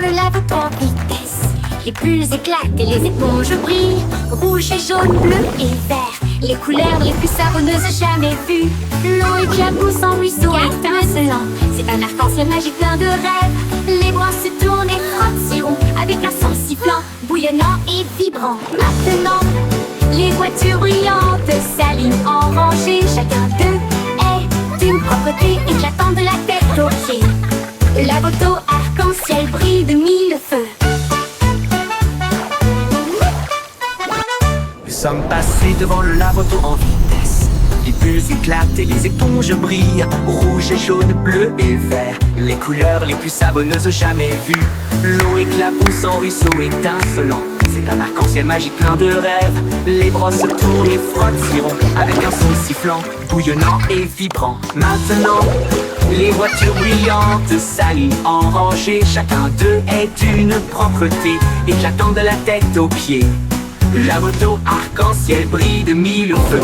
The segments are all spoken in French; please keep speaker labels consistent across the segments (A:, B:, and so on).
A: le lave-toi en vitesse. Les bulles éclatent et les éponges brillent. Rouge et jaune, bleu et vert, les couleurs les plus savonneuses jamais vues. L'eau éclabousse en ruisseau étincelant. C'est un arc-en-ciel magique plein de rêves. Les bras se tournent et frottent si rond, avec un son sifflant, bouillonnant et vibrant. Maintenant, les voitures brillantes s'alignent en rangée. Chacun d'eux est d'une propreté éclatante de la tête aux pieds. La moto arc-en-ciel brille de mille feux.
B: Nous sommes passés devant le lave-auto en vitesse. Les bulles éclatent et les éponges brillent. Rouge et jaune, bleu et vert, les couleurs les plus savonneuses jamais vues. L'eau éclabousse en ruisseau étincelant. C'est un arc-en-ciel magique plein de rêves. Les brosses tournent et frottent si rond, avec un son sifflant, bouillonnant et vibrant. Maintenant, les voitures brillantes s'alignent en rangée. Chacun d'eux est d'une propreté éclatante de la tête aux pieds. La moto arc-en-ciel brille de mille feux.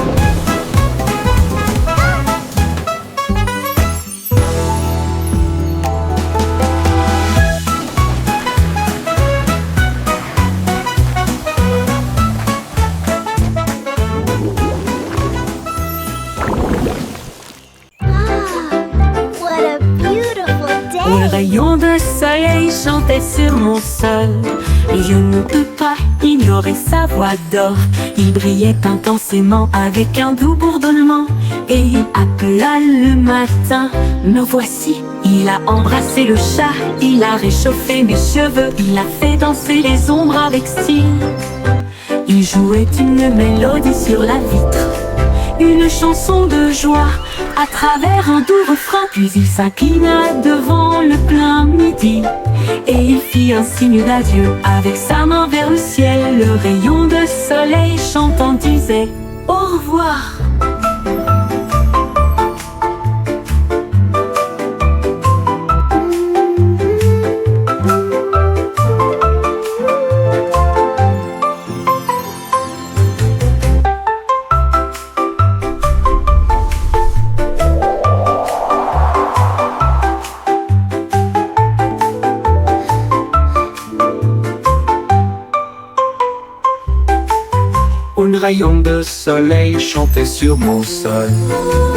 C: Un rayon de soleil chantait sur mon sol, et je ne peux pas ignorer sa voix d'or. Il brillait intensément avec un doux bourdonnement, et il appela le matin. Me voici, il a embrassé le chat, il a réchauffé mes cheveux, il a fait danser les ombres avec style. Il jouait une mélodie sur la vitre, une chanson de joie à travers un doux refrain. Puis il s'inclina devant le plein midi, et il fit un signe d'adieu avec sa main vers le ciel. Le rayon de soleil chantant disait au revoir.
B: Un rayon de soleil chantait sur mon sol.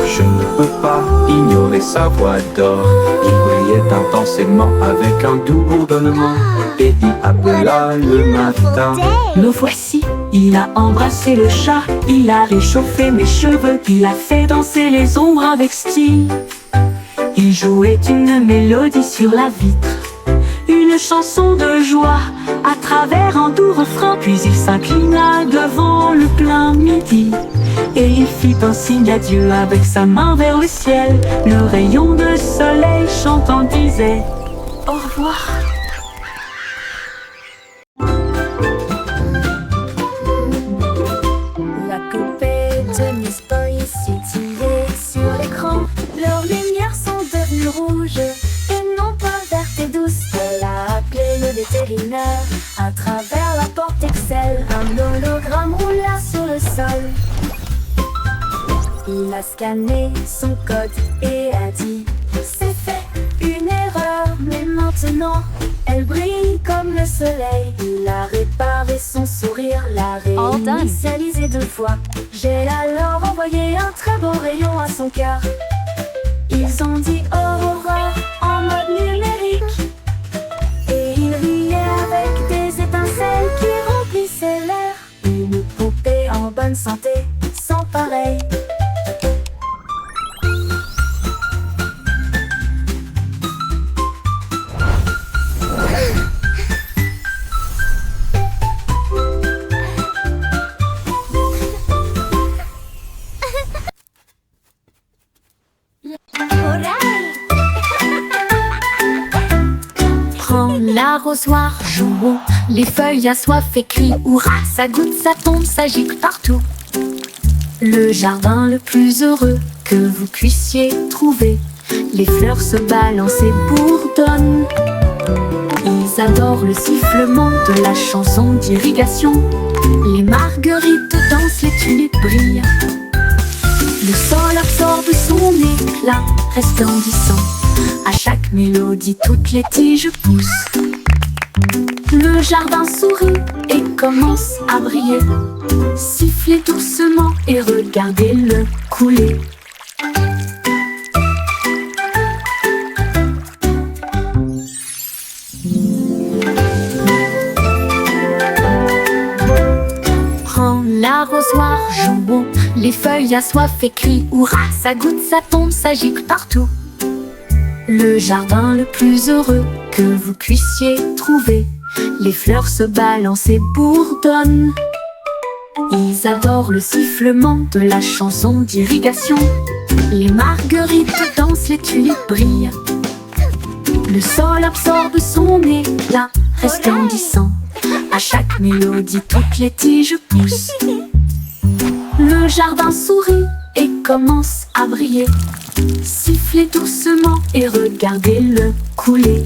B: Je ne peux pas ignorer sa voix d'or. Il brillait intensément avec un doux bourdonnement, et il appela le matin.
C: Me voici, il a embrassé le chat, il a réchauffé mes cheveux, il a fait danser les ombres avec style. Il jouait une mélodie sur la vitre, une chanson de joie à travers un doux refrain. Puis il s'inclina devant le plein midi, et il fit un signe d'adieu avec sa main vers le ciel. Le rayon de soleil chantant disait au revoir.
A: La poupée de Miss Boy scintillait sur l'écran. Leurs lumières sont devenues rouges et non pas vertes et douces. Elle a appelé le vétérinaire à travers la porte Excel. Un hologramme roula sur le sol. Il a scanné son code et a dit c'est fait, une erreur, mais maintenant elle brille comme le soleil. Il a réparé son sourire, l'a réinitialisé 2 fois. J'ai alors envoyé un très beau rayon à son cœur. Ils ont dit au revoir en mode numérique, et il riait avec des étincelles qui remplissaient l'air. Une poupée en bonne santé, sans pareil.
C: Prends l'arrosoir, jouons, les feuilles assoiffées crient hurrah. Ça goutte, ça tombe, ça gicle partout. Le jardin le plus heureux que vous puissiez trouver. Les fleurs se balancent et bourdonnent. Ils adorent le sifflement de la chanson d'irrigation. Les marguerites dansent, les tulipes brillent. Le sol absorbe son éclat resplendissant. À chaque mélodie, toutes les tiges poussent. Le jardin sourit et commence à briller. Sifflez doucement et regardez-le couler. Prends l'arrosoir, jouons, les feuilles assoiffées crient hurrah, ça goutte, ça tombe, ça gicle partout. Le jardin le plus heureux que vous puissiez trouver. Les fleurs se balancent et bourdonnent. Ils adorent le sifflement de la chanson d'irrigation. Les marguerites dansent, les tulipes brillent. Le sol absorbe son éclat resplendissant. À chaque mélodie, toutes les tiges poussent. Le jardin sourit et commence à briller. Sifflez doucement et regardez-le couler.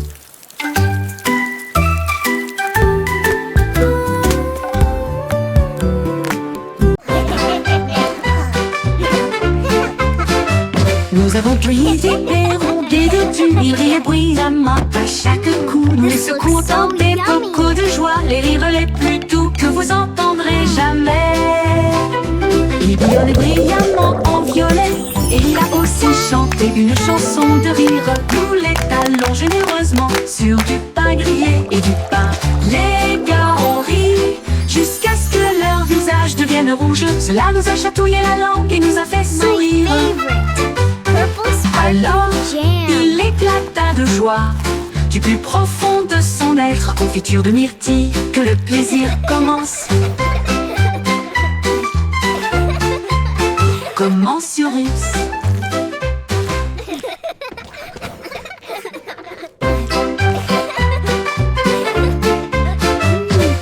C: Nous avons pris des rondés de tuiles, ils rient bruyamment à chaque coup. Nous les secouons dans des bocaux de joie, les rires les plus doux que vous entendrez jamais. Il bouillonnait brillamment en violet, et il a aussi chanté une chanson de rire. Nous les talons généreusement sur du pain grillé et du pain. Les gars ont ri jusqu'à ce que leur visage devienne rouge. Cela nous a chatouillé la langue et nous a fait sourire. Alors, il éclata de joie du plus profond de son être. Confiture de myrtille, que le plaisir commence. Commensurus.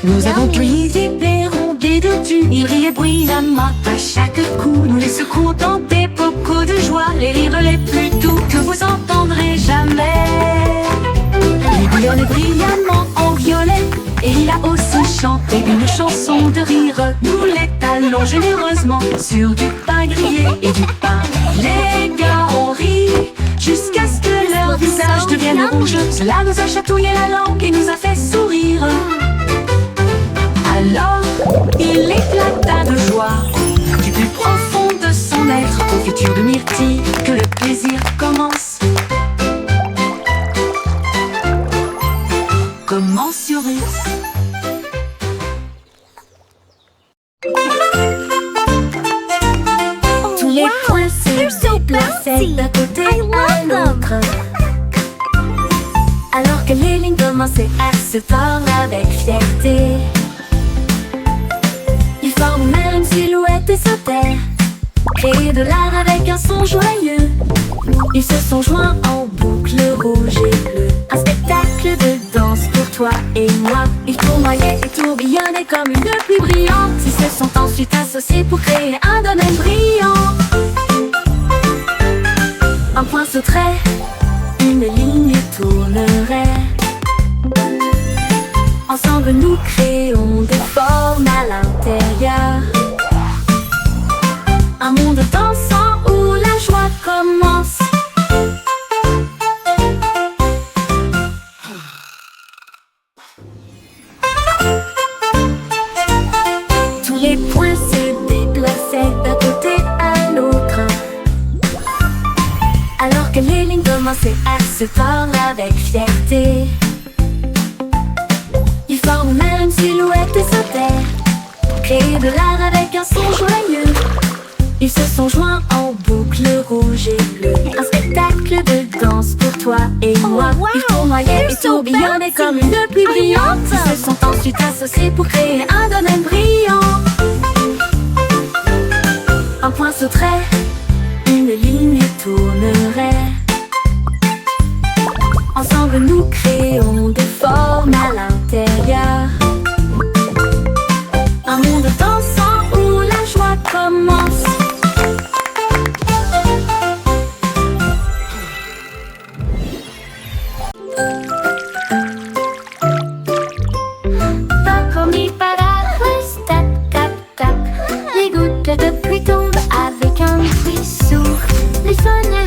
C: Nous avons pris des rondés de tuiles, ils riaient bruyamment à chaque coup. Nous les secouons dans des bocaux de joie, les rires les plus doux que vous entendrez jamais. Il bouillonnait brillamment en violet, et il a aussi chanté une chanson de rire. Nous les talons généreusement sur du pain grillé et du pain. Les gars ont ri jusqu'à ce que leur visage devienne rouge. Cela nous a chatouillé la langue et nous a fait sourire. Alors, il éclata de joie du plus profond de son être. Confiture de myrtille, que le plaisir commence. Commensurus. Tous les points se déplaçaient d'un côté à l'autre, alors que les lignes commençaient à se tordre avec fierté. Ils forment même une silhouette et sautèrent, créer de l'art avec un son joyeux. Ils se sont joints en boucle rouge et bleue. Un spectacle de danse pour toi et moi. Ils tournoyaient et tourbillonnaient comme une pluie brillante. Ils se sont ensuite associés pour créer un domaine brillant. Un point sauterait, une ligne tournerait. Ensemble nous créons des formes à l'intérieur. Un monde dansant où la joie commence. Tous les points se déplaçaient d'un côté à l'autre, alors que les lignes commençaient à se tordre avec fierté. Ils forment même une silhouette et sautèrent, créer de l'art avec un son joyeux. Ils se sont joints en boucle rouge et bleue. Un spectacle de danse pour toi et moi. Ils tournoyaient et tourbillonnaient comme une pluie brillante. Ils se sont ensuite associés pour créer un domaine brillant. Un point sauterait, une ligne tournerait. Ensemble nous créons des formes à l'intérieur. Un monde dansant où la joie commence. Les gouttes de pluie tombent avec un bruit sourd. Les fenêtres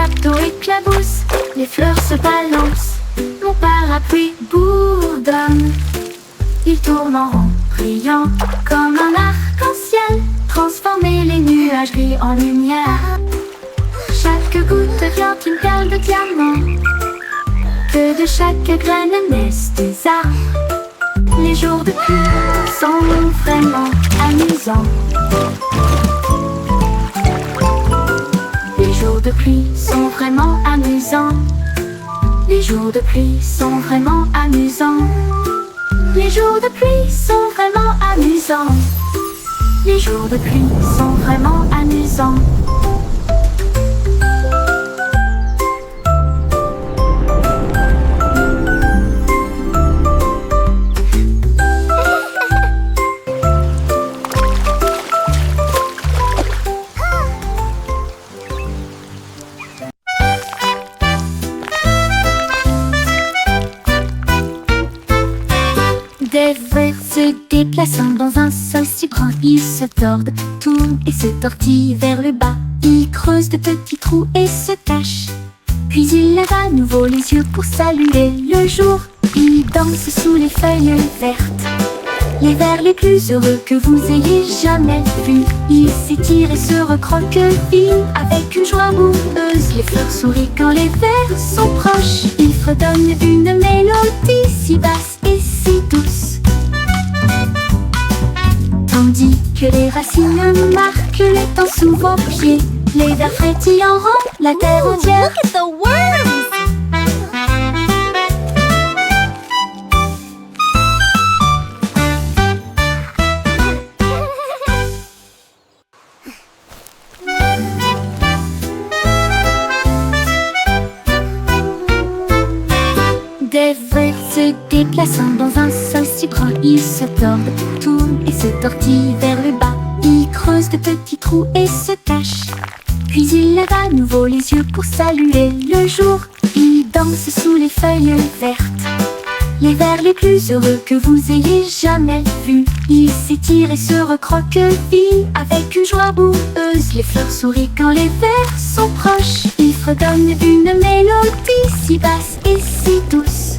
A: bateau éclabousse, les fleurs se balancent, mon parapluie bourdonne. Il tourne en rond, brillant comme un arc-en-ciel, transformer les nuages gris en lumière. Chaque goutte devient une perle de diamant, que de chaque graine naissent des arbres. Les jours de pluie sont vraiment amusants. Les jours de pluie sont vraiment amusants. Les jours de pluie sont vraiment amusants. Les jours de pluie sont vraiment amusants. Les jours de pluie sont vraiment amusants. Des vers se déplaçant dans un sol si grand, ils se tordent, tournent et se tortillent vers le bas. Ils creusent de petits trous et se cachent. Puis ils lèvent à nouveau les yeux pour saluer le jour. Ils dansent sous les feuilles vertes, les vers les plus heureux que vous ayez jamais vus. Ils s'étirent et se recroquevillent avec une joie boueuse. Les fleurs sourient quand les vers sont proches. Ils fredonnent une mélodie si basse et si douce, tandis que les racines marquent les temps sous vos pieds. Les vers frétillent en rond la terre entière.
D: Look at the worms!
A: Des vers se déplaçant dans un sol si grand, ils se tordent, tournent et se tortillent vers le bas. Ils creusent de petits trous et se cachent. Puis ils lèvent à nouveau les yeux pour saluer le jour. Ils dansent sous les feuilles vertes, les vers les plus heureux que vous ayez jamais vus. Ils s'étirent et se recroquevillent avec une joie boueuse. Les fleurs sourient quand les vers sont proches. Ils fredonnent une mélodie si basse et si douce,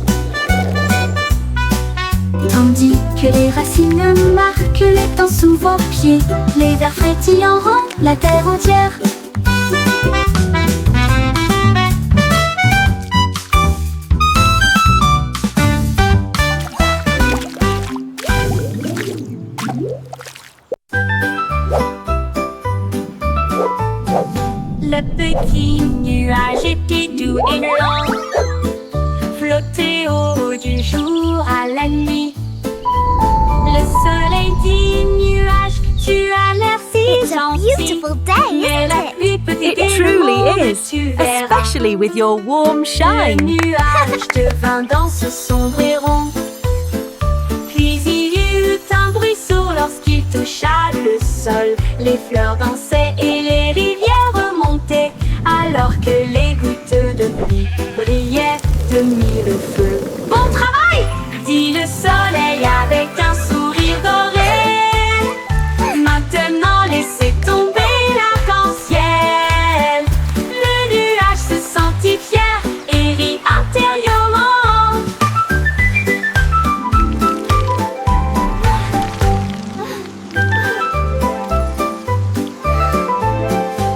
A: tandis que les racines marquent les temps sous vos pieds. Les vers frétillent en rond la terre entière.
C: Le petit nuage était doux et lent, flottait au haut du jour à la nuit. Le soleil dit nuage, tu as l'air si
D: It's a
C: gentil,
D: beautiful day,
C: mais la
D: isn't it?
C: pluie peut
E: It
C: t'aider
E: truly
C: loin,
E: is,
C: tu verras.
E: especially with your warm
C: Le
E: shine.
C: nuage devint dans ce sombre et rond, puis il y eut un bruit sourd lorsqu'il toucha le sol. Les fleurs dansaient et les rivières remontaient, alors que les gouttes de pluie brillaient de mille feux. Bon travail, dit le soleil avec un sourire doré. Maintenant laissez tomber l'arc-en-ciel. Le nuage se sentit fier et rit intérieurement.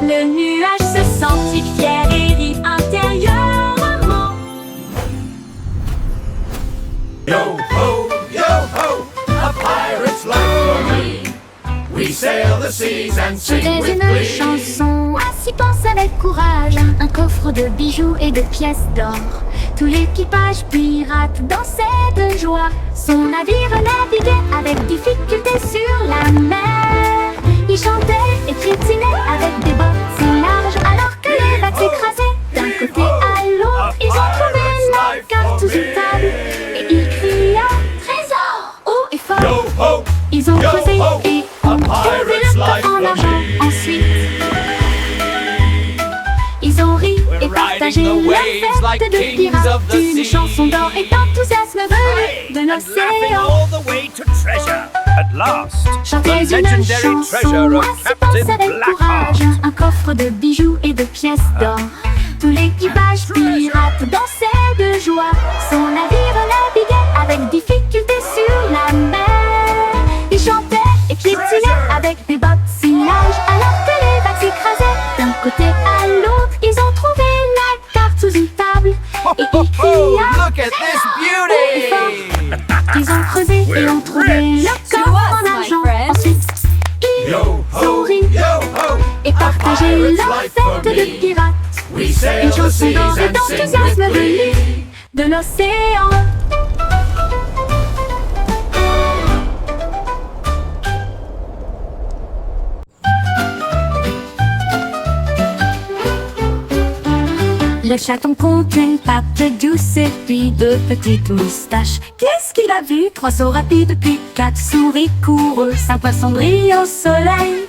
C: Le nuage se sentit fier et rit intérieurement.
F: Yo ho, a pirate's life for me. We sail the seas and sing
A: C'était
F: with
A: une
F: glee.
A: chanson, ainsi pense avec courage. Un coffre de bijoux et de pièces d'or. Tout l'équipage pirate dansait de joie. Son navire naviguait avec difficulté sur la mer. Il chantait et crétinait avec des bottes si larges, alors que les vagues s'écrasaient d'un côté à l'autre. Ils ont trouvé la carte sous une table et il cria trésor haut et fort.
F: Yo ho,
A: Ils ont
F: yo
A: creusé
F: ho,
A: et
F: a
A: ont trouvé
F: pirate's
A: le
F: life
A: coffre en
F: for
A: argent.
F: me.
A: Ensuite, ils ont ri et partagé
F: riding the
A: leur
F: waves like
A: fête de
F: kings
A: pirates.
F: of the
A: Une
F: sea.
A: chanson d'or et d'enthousiasme venu de
G: and laughing
A: l'océan.
G: all the way to treasure. At last,
A: Chantez
G: the
A: une
G: legendary
A: chanson,
G: treasure of
A: ainsi pense
G: Captain
A: avec
G: Blackheart.
A: courage. Un coffre de bijoux et de pièces d'or. tout l'équipage pirate dansait de joie. Son navire naviguait avec difficulté sur la mer. Ils chantaient et piétinaient avec des bottinages alors que les vagues s'écrasaient d'un côté à l'autre. Ils ont trouvé la carte sous une table et ils criaient
F: Look at this beauty!
A: Ils ont creusé et ont trouvé le coffre en argent. Ensuite, ils
F: Yo
A: ont
F: ho,
A: ri
F: yo ho!
A: et partagé leur fête de pirates.
F: We sail
A: Une
F: the
A: chanson
F: seas
A: d'or et
F: and sing
A: d'enthousiasme
F: with
A: venue
F: glee.
A: de l'océan. Le chaton compte une patte douce et puis deux petites moustaches. Qu'est-ce qu'il a vu? 3 sauts rapides puis 4 souris coureux. 5 poissons brillent au soleil,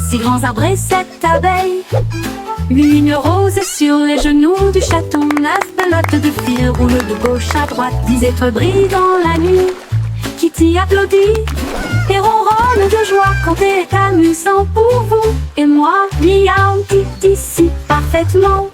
A: 6 grands arbres et 7 abeilles. Une rose sur les genoux du chaton. 9 pelotes de fil roulent de gauche à droite. 10 étoiles brillent dans la nuit. Kitty applaudit et ronronne de joie quand c'est amusant pour vous et moi. Miaou, Kitty si parfaitement.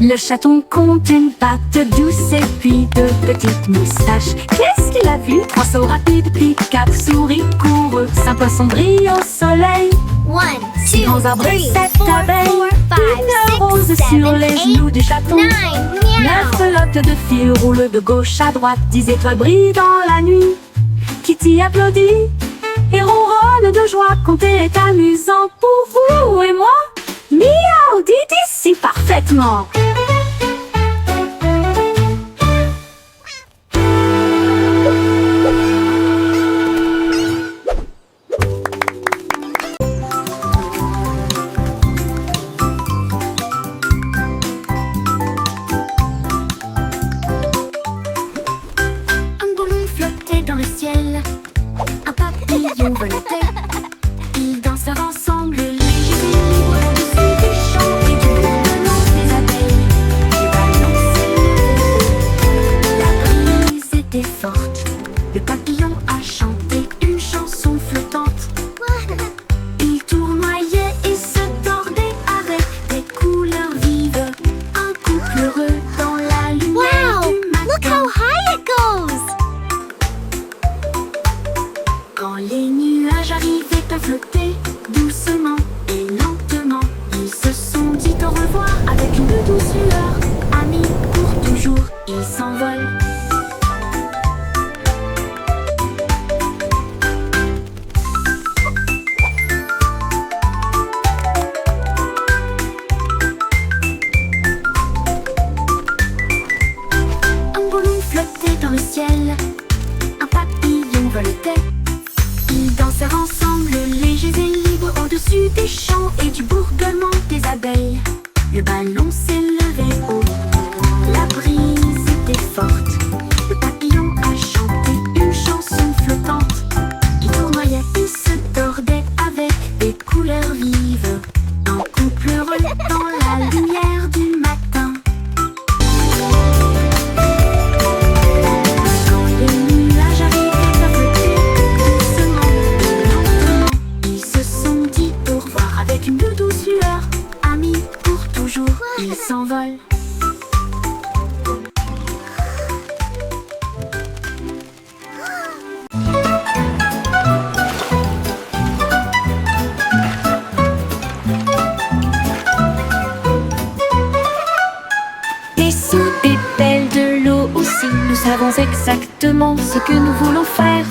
A: Le chaton compte une patte douce et puis 2 petites moustaches. Qu'est-ce qu'il a vu? 3 sauts rapides puis 4 souris coureux. 5 poissons brillent au soleil,
D: 1,
A: 6
D: 2,
A: grands arbres et
D: 3,
A: 7
D: 4,
A: abeilles.
D: 5,
A: Une rose
D: 6,
A: sur
D: 7,
A: les
D: 8,
A: genoux du chaton.
D: 9,
A: 9 pelotes de fil roulent de gauche à droite. 10 étoiles brillent dans la nuit. Kitty applaudit et ronronne de joie quand c'est amusant pour vous et moi. Miaou, dit ici parfaitement. Un ballon flottait dans le ciel, un papillon volait. Ils dansèrent ensemble, légers et libres, au-dessus des champs et du bourdonnement des abeilles. Les ballons s'élevaient, la brise était forte. Le papillon a chanté une chanson flottante. Il tournoyait et se tordait avec des couleurs vives. Un couple heureux dans la lumière
D: Wow!
A: du
D: Look
A: matin.
D: how high it goes!
A: Quand les nuages arrivaient à flotter doucement et lentement, ils se sont dit au revoir avec une douce lueur. Amis pour toujours, ils s'envolent. Un ballon flottait dans le ciel, un papillon voletait. Ils dansèrent ensemble, légers et libres, au-dessus des champs et du bourdonnement des abeilles. Le ballon s'élevait haut, la brise était forte. Le papillon a chanté une chanson flottante. Il tournoyait et se tordait avec des couleurs vives. Un couple heureux dans la lumière du matin. Quand les nuages arrivaient à flotter doucement et lentement, ils se sont dit au revoir avec une douce lueur. Amis pour toujours, ils s'envolent. Et sous des belles de l'eau aussi, nous savons exactement ce que nous voulons faire.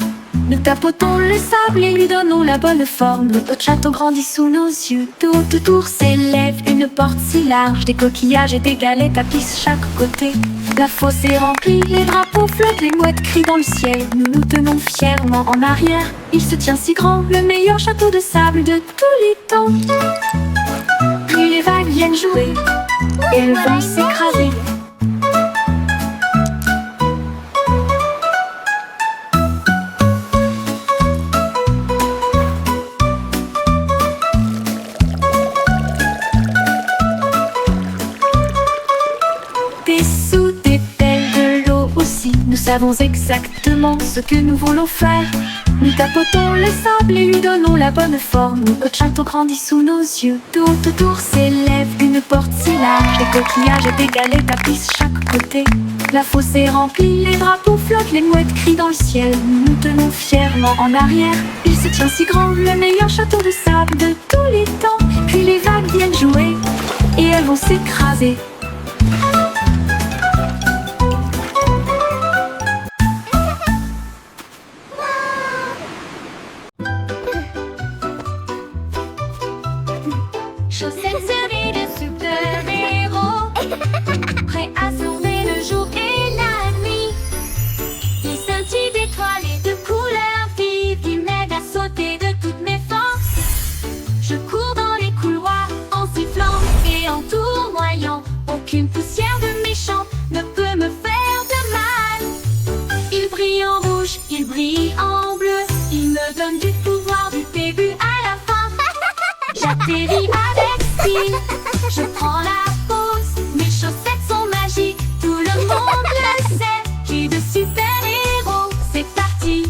A: Nous tapotons le sable et lui donnons la bonne forme. Notre château grandit sous nos yeux. De haute tour s'élève une porte si large. Des coquillages et des galets tapissent chaque côté. La fosse est remplie, les drapeaux flottent, les mouettes crient dans le ciel. Nous nous tenons fièrement en arrière. Il se tient si grand, le meilleur château de sable de tous les temps. Puis les vagues viennent jouer, et elles vont s'écraser.
C: savons exactement ce que nous voulons faire. Nous tapotons le sable et lui donnons la bonne forme. Notre château grandit sous nos yeux. Tout autour s'élève une porte si large. Des coquillages et des galets tapissent chaque côté. La fosse est remplie, les drapeaux flottent, les mouettes crient dans le ciel. Nous nous tenons fièrement en arrière. Il se tient si grand, le meilleur château de sable de tous les temps. Puis les vagues viennent jouer et elles vont s'écraser.
A: Chaussettes servies de super-héros, prêts à sauver le jour et la nuit. Ils scintillent d'étoiles et de couleurs vives qui m'aident à sauter de toutes mes forces. Je cours dans les couloirs en sifflant et en tournoyant. Aucune poussière de méchant ne peut me faire de mal. Ils brillent en rouge, ils brillent en bleu. Ils me donnent du pouvoir du début à la fin. J'atterris avec style, je prends la pause. Mes chaussettes sont magiques, tout le monde le sait. J'ai de super-héros, c'est parti.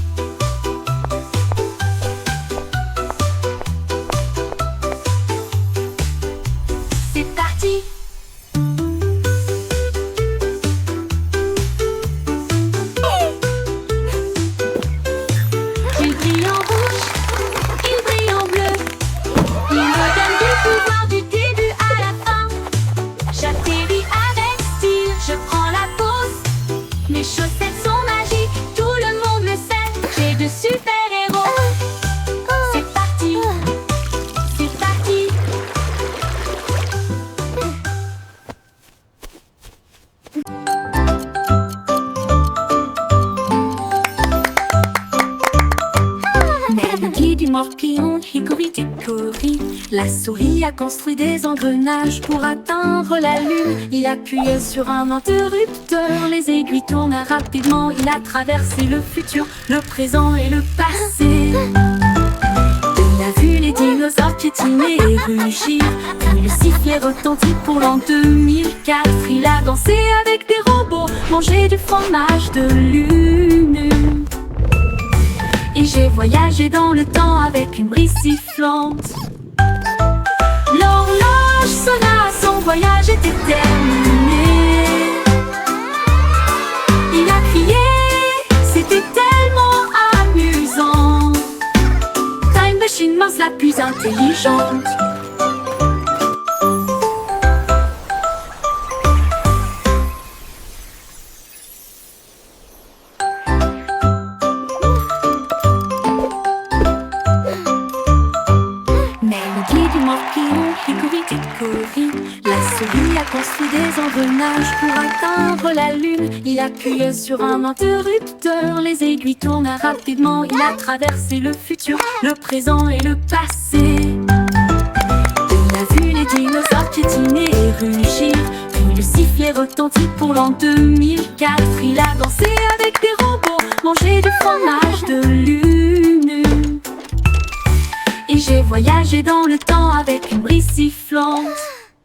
A: C'est parti. Il brille en rouge, il brille en bleu. Il me donne du pouvoir du début à la fin. J'atterris avec style, je prends la pause. Mes chaussettes sont magiques, tout le monde le sait. J'ai de super-héros. C'est parti, c'est parti. Mais le guide du morpion, hickory-dickory, la souris a construit des engrenages pour atteindre la lune. Il appuie sur un interrupteur, les aiguilles tournent rapidement. Il a traversé le futur, le présent et le passé. Il a vu les dinosaures piétiner et rugir, puis le sifflet retentit pour l'an 2004. Il a dansé avec des robots, mangé du fromage de lune. Et j'ai voyagé dans le temps avec une brise sifflante. L'horloge sonna, son voyage était terminé. Il a crié, c'était tellement amusant. Time Machine mince la plus intelligente. La souris a construit des engrenages pour atteindre la lune. Il appuie sur un interrupteur, les aiguilles tournent rapidement. Il a traversé le futur, le présent et le passé. Il a vu les dinosaures piétiner et rugir, puis le sifflet retentit pour l'an 2004. Il a dansé avec des robots, mangé du fromage de lune. Et j'ai voyagé dans le temps avec une brise sifflante.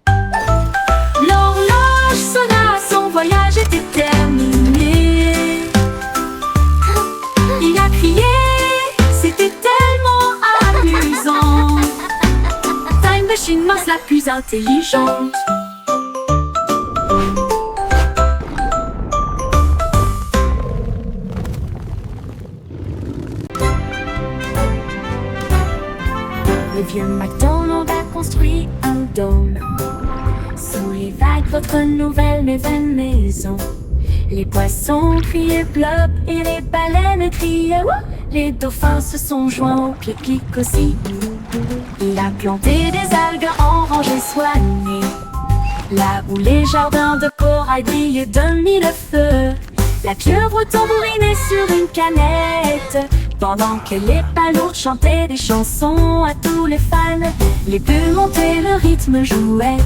A: L'horloge sonna, son voyage était terminé. Il a crié, c'était tellement amusant. Time Machine mince la plus intelligente. Le vieux McDonald a construit un dôme sous les vagues, votre nouvelle mais vaine maison. Les poissons criaient plop et les baleines criaient wouh. Les dauphins se sont joints au pique-nique aussi. Il a planté des algues en rangées soignées, là où les jardins de corail brillaient de mille feux. La pieuvre tambourinait sur une canette, pendant que les palourdes chantaient des chansons à tous les fans. Les bulles montaient, le rythme jouait,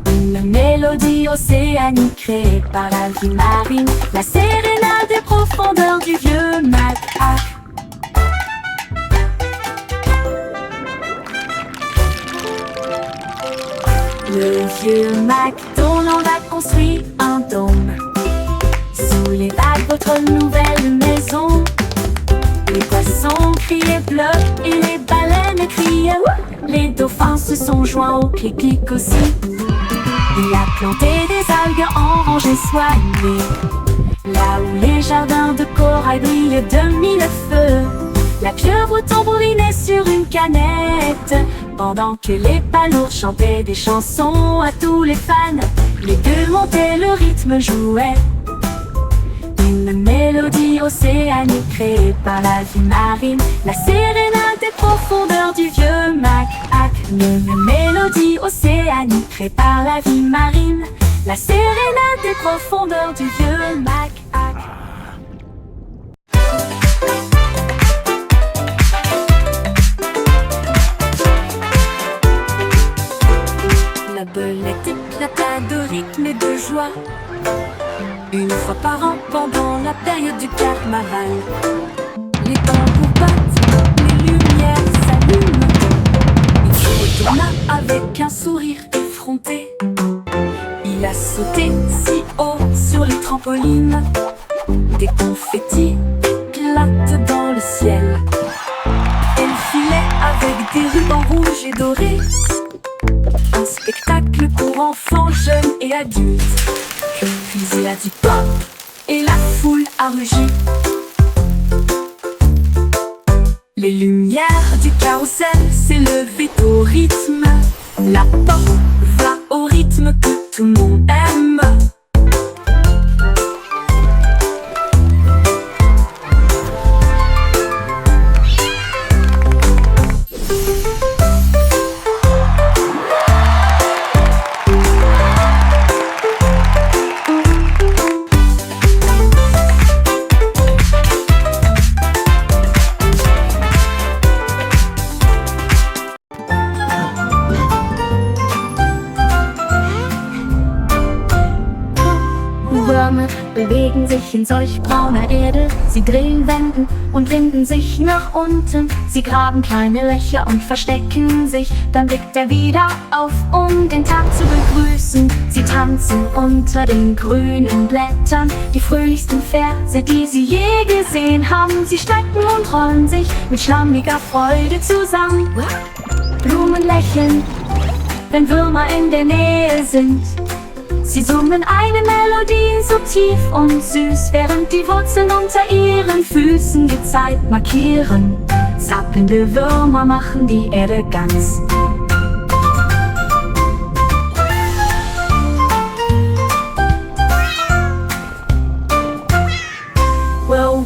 A: une mélodie océanique créée par la vie marine, la sérénade des profondeurs du vieux Mac. Le vieux McDonald a construit un dôme sous les vagues.
C: votre nouvelle maison. Les poissons criaient bleu et les baleines criaient ouh. Les dauphins se sont joints au clic-clic aussi. Il a planté des algues en rangées soignées, là où les jardins de corail brillent de mille feux. La pieuvre tambourinait sur une canette, pendant que les palourdes chantaient des chansons à tous les fans. Les gueules montaient, le rythme jouait. Une mélodie océanique créée par la vie marine, la sérénade des profondeurs du vieux Mac-Hac. Une mélodie océanique créée par la vie marine, la sérénade des profondeurs du vieux Mac-Hac. La belette éclata de rythme et de joie, une fois par an pendant la période du carnaval. Les tambours battent, les lumières s'allument. Il se retourna avec un sourire effronté. Il a sauté si haut sur les trampolines, des confettis éclatent dans le ciel. Elle filait avec des rubans rouges et dorés, un spectacle pour enfants, jeunes et adultes. Puis il a dit pop et la foule a rugi. Les lumières du carrousel s'élevaient au rythme. La pop va au rythme que tout le monde aime.
A: Würmer bewegen sich in solch brauner Erde. Sie drehen Wenden und winden sich nach unten. Sie graben kleine Löcher und verstecken sich. Dann blickt er wieder auf, um den Tag zu begrüßen. Sie tanzen unter den grünen Blättern, die fröhlichsten Verse, die sie je gesehen haben. Sie strecken und rollen sich mit schlammiger Freude zusammen. Blumen lächeln, wenn Würmer in der Nähe sind. Sie summen eine Melodie so tief und süß, während die Wurzeln unter ihren Füßen die Zeit markieren. Zappelnde Würmer machen die Erde ganz.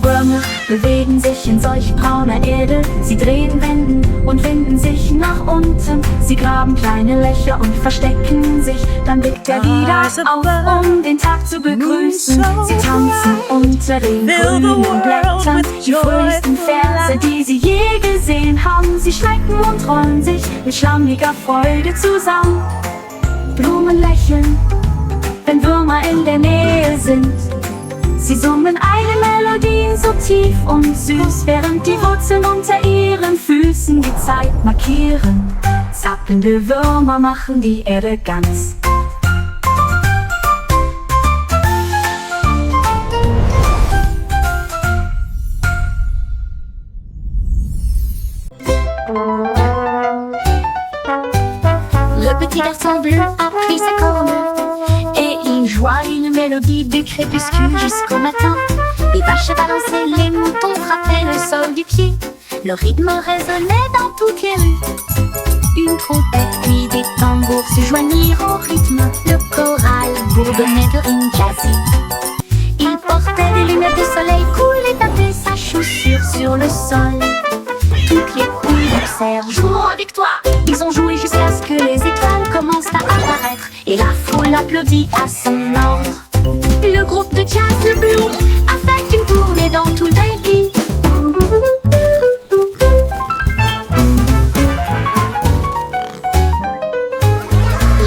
A: Würmer bewegen sich in solch brauner Erde. Sie drehen Wenden und winden sich nach unten. Sie graben kleine Löcher und verstecken sich. Dann blickt er wieder auf, um den Tag zu begrüßen. Sie tanzen unter den grünen Blättern, die fröhlichsten Verse, die sie je gesehen haben. Sie schrecken und rollen sich mit schlammiger Freude zusammen. Blumen lächeln, wenn Würmer in der Nähe sind. Sie summen eine Melodie so tief und süß, während die Wurzeln unter ihren Füßen die Zeit markieren. Zappelnde Würmer machen die Erde ganz. Le petit garçon bleu a pris sa corne et il joua une mélodie du crépuscule jusqu'au matin. Les vaches balançaient, les moutons frappaient le sol du pied. Le rythme résonnait dans toutes les rues. Une trompette puis des tambours se joignirent au rythme. Le choral bourdonnait de rimes jazzy. Il portait des lunettes de soleil cool et tapait sa chaussure sur le sol. Toutes les poules jouons avec toi. Ils ont joué jusqu'à ce que les étoiles commencent à apparaître et la foule applaudit à son ordre. Le groupe de jazz, le blues, a fait une tournée dans tout le pays.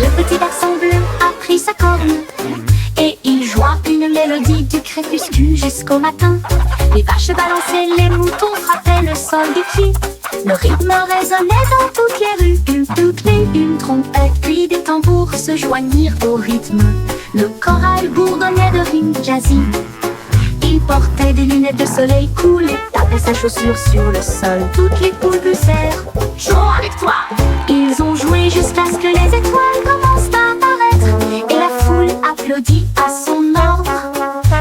A: Le petit garçon bleu a pris sa corne et il joua une mélodie du crépuscule jusqu'au matin. Les vaches balançaient, les moutons frappaient le sol du pied. Le rythme résonnait dans toutes les rues. Une trompette puis des tambours se joignirent au rythme. Le choral bourdonnait de rimes jazzy. Il portait des lunettes de soleil cool et tapait sa chaussure sur le sol. Toutes les poules poussèrent, jouons avec toi. Ils ont joué jusqu'à ce que les étoiles commencent à apparaître et la foule applaudit à son ordre.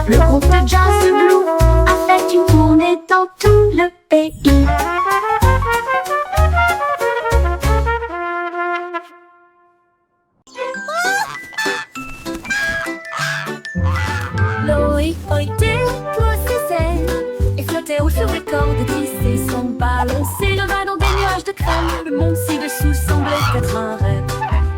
A: Le groupe de jazz Blue a fait une tournée dans tout le pays. Loïc était ses ailes et flottait haut sur les cordes, glissait son ballon, s'éleva dans des nuages de crème. Le monde ci-dessous semblait être un rêve.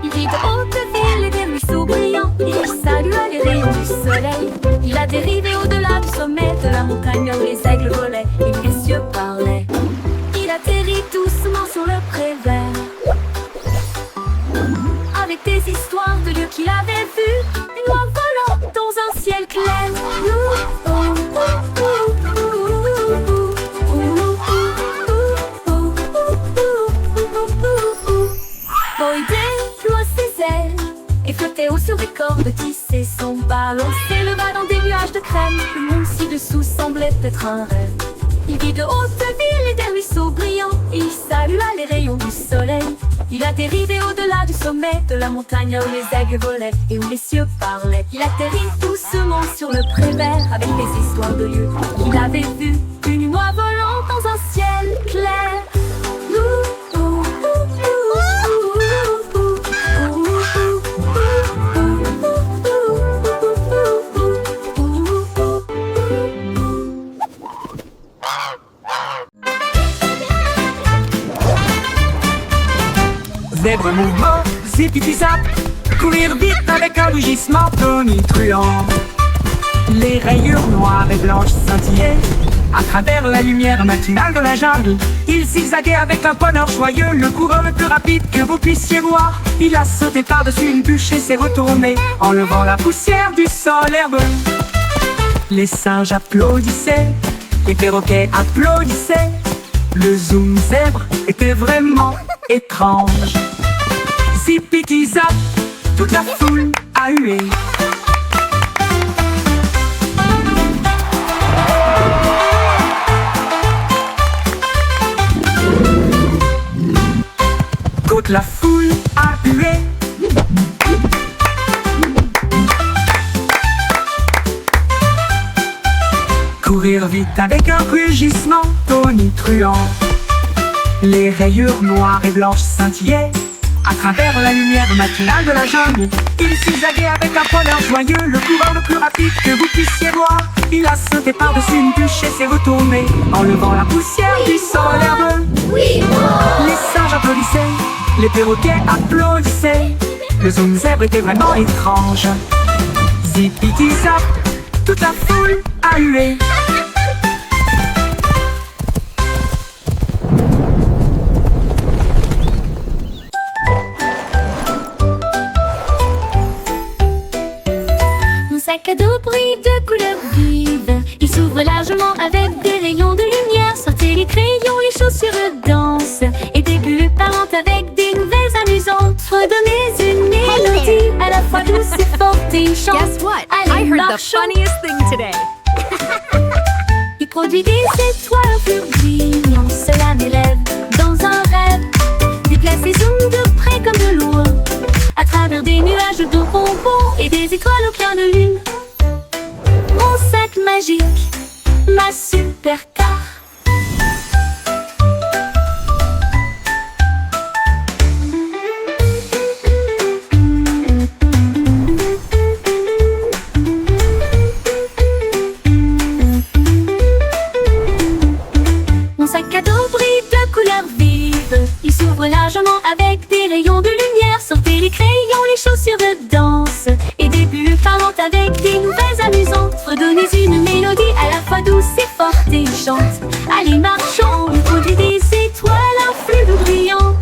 A: Il vit de hautes villes et des ruisseaux brillants. Il salua les rayons du soleil. Il a dérivé au-delà du sommet de la montagne où les aigles volaient et les cieux parlaient. Il atterrit doucement sur le pré vert, avec des histoires de lieux qu'il avait vus, une oie volant dans un ciel clair. Boy déploie ses ailes et flottait haut sur les cordes, tissait son ballon, s'éleva dans des nuages de crème. Le monde ci-dessous semblait être un rêve. Il vit de hautes villes et des ruisseaux brillants. Il salua les rayons du soleil. Il a dérivé au-delà du sommet de la montagne où les aigles volaient et où les cieux parlaient. Il atterrit doucement sur le pré vert avec des histoires de lieux qu'il avait vus, une oie volant dans un ciel clair.
B: Zèbre mouvement, zip-zip-zap, courir vite avec un rugissement tonitruant. Les rayures noires et blanches scintillaient à travers la lumière matinale de la jungle. Il zigzaguait avec un bonheur joyeux, le coureur le plus rapide que vous puissiez voir. Il a sauté par-dessus une bûche et s'est retourné, enlevant la poussière du sol herbeux. Les singes applaudissaient, les perroquets applaudissaient. Le zoom zèbre était vraiment étrange. Zip-zip-zap, toute la foule a hué. Toute la foule a hué. Courir vite avec un rugissement tonitruant. Les rayures noires et blanches scintillaient à travers la lumière matinale de la jungle. Il zigzaguait avec un bonheur joyeux, le coureur le plus rapide que vous puissiez voir. Il a sauté par-dessus une bûche et s'est retourné, enlevant la poussière du sol herbeux. Les singes applaudissaient, les perroquets applaudissaient. Le zoom zèbre était vraiment étrange. Zip-zip-zap, toute la foule a hué.
A: Sac à dos brille de couleurs vives. Il s'ouvre largement avec des rayons de lumière. Sortez les crayons, les chaussures dansent et des bulles parlent avec des nouvelles amusantes. Redonnez une mélodie à la fois douce et forte et chante.
E: Guess what?
A: Allez,
E: I heard the
A: marchons.
E: funniest thing today.
A: Il produit des étoiles plus brillantes. Cela m'élève dans un rêve. Déplace ses ondes de près comme de loin, à travers des nuages de bonbons et des étoiles au clair de lune. Mon sac magique, ma supercar. Mon sac à dos brille de couleurs vives. Il s'ouvre largement avec des rayons de lumière. Sortez les crayons, les chaussures de danse et des bulles parlantes avec des nouvelles amusantes. Redonnez une mélodie à la fois douce et forte et chante. Allez, marchons, on produit des étoiles, un flux de brillant.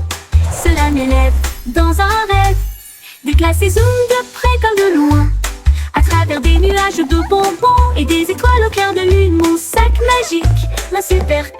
A: Cela m'élève dans un rêve. Déplace ses ondes de près comme de loin, à travers des nuages de bonbons et des étoiles au clair de lune. Mon sac magique, ma super